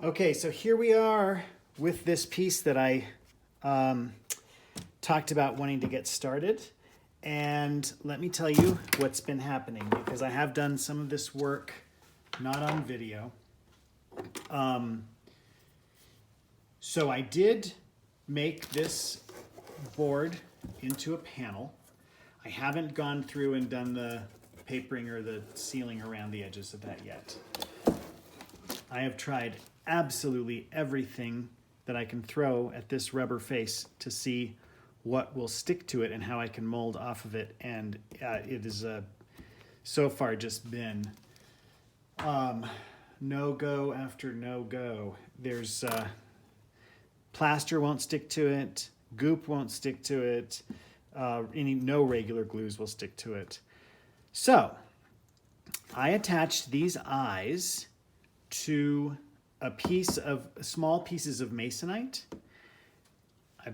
Okay, so here we are with this piece that I talked about wanting to get started. And let me tell you what's been happening, because I have done some of this work not on video. So I did make this board into a panel. I haven't gone through and done the papering or the sealing around the edges of that yet. I have tried absolutely everything that I can throw at this rubber face to see what will stick to it and how I can mold off of it. And it is so far just been no go after no go. There's plaster won't stick to it, goop won't stick to it, no regular glues will stick to it. So I attached these eyes to small pieces of masonite. I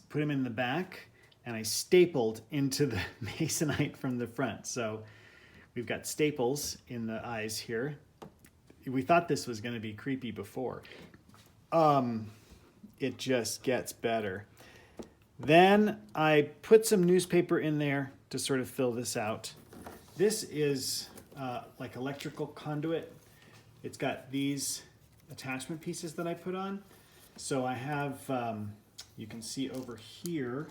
put them in the back, and I stapled into the masonite from the front. So we've got staples in the eyes here. We thought this was going to be creepy before. It just gets better. Then I put some newspaper in there to sort of fill this out. This is like electrical conduit. It's got these attachment pieces that I put on. So I have, you can see over here,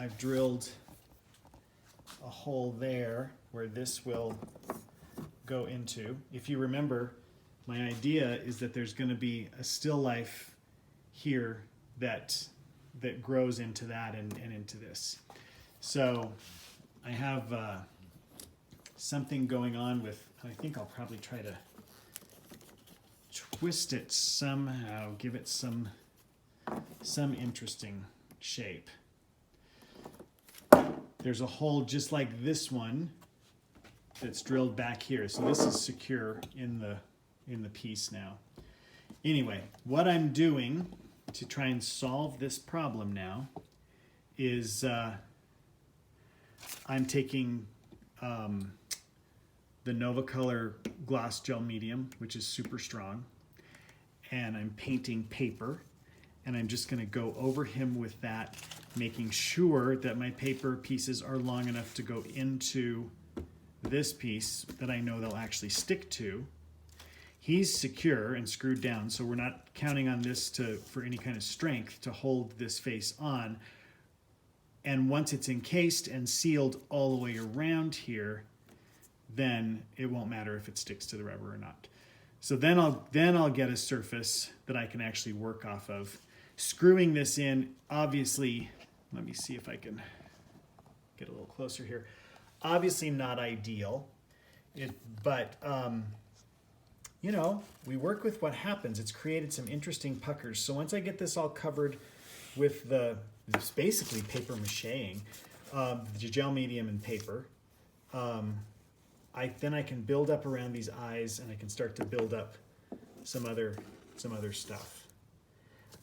I've drilled a hole there where this will go into. If you remember, my idea is that there's going to be a still life here that grows into that and into this. So I have something going on with, I think I'll probably try to twist it somehow, give it some interesting shape. There's a hole just like this one that's drilled back here. So this is secure in the piece now. Anyway, what I'm doing to try and solve this problem now is I'm taking the Novacolor gloss gel medium, which is super strong, and I'm painting paper, and I'm just going to go over him with that, making sure that my paper pieces are long enough to go into this piece that I know they'll actually stick to. He's secure and screwed down, so we're not counting on this for any kind of strength to hold this face on. And once it's encased and sealed all the way around here, then it won't matter if it sticks to the rubber or not. So then I'll get a surface that I can actually work off of. Screwing this in, obviously, let me see if I can get a little closer here. Obviously not ideal, but you know, we work with what happens. It's created some interesting puckers. So once I get this all covered with it's basically paper macheing, the gel medium and paper, then I can build up around these eyes, and I can start to build up some other stuff.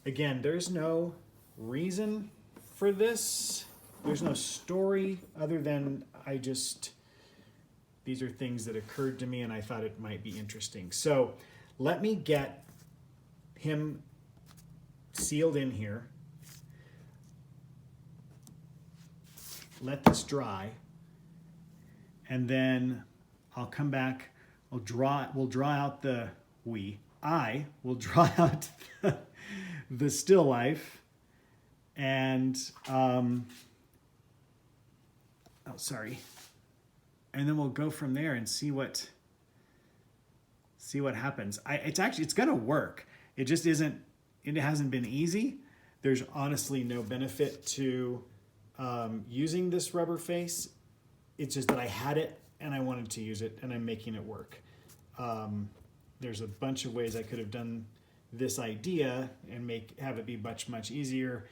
Again, there's no reason for this. There's no story other than these are things that occurred to me and I thought it might be interesting. So let me get him sealed in here. Let this dry, and then I'll come back. We'll draw out I will draw out the still life, and and then we'll go from there and see what happens. It's gonna work. It just isn't. It hasn't been easy. There's honestly no benefit to using this rubber face. It's just that I had it and I wanted to use it, and I'm making it work. There's a bunch of ways I could have done this idea and have it be much easier,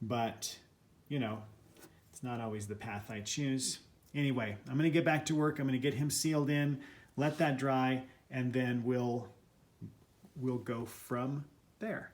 but you know, it's not always the path I choose. Anyway, I'm going to get back to work. I'm going to get him sealed in, let that dry, and then we'll go from there.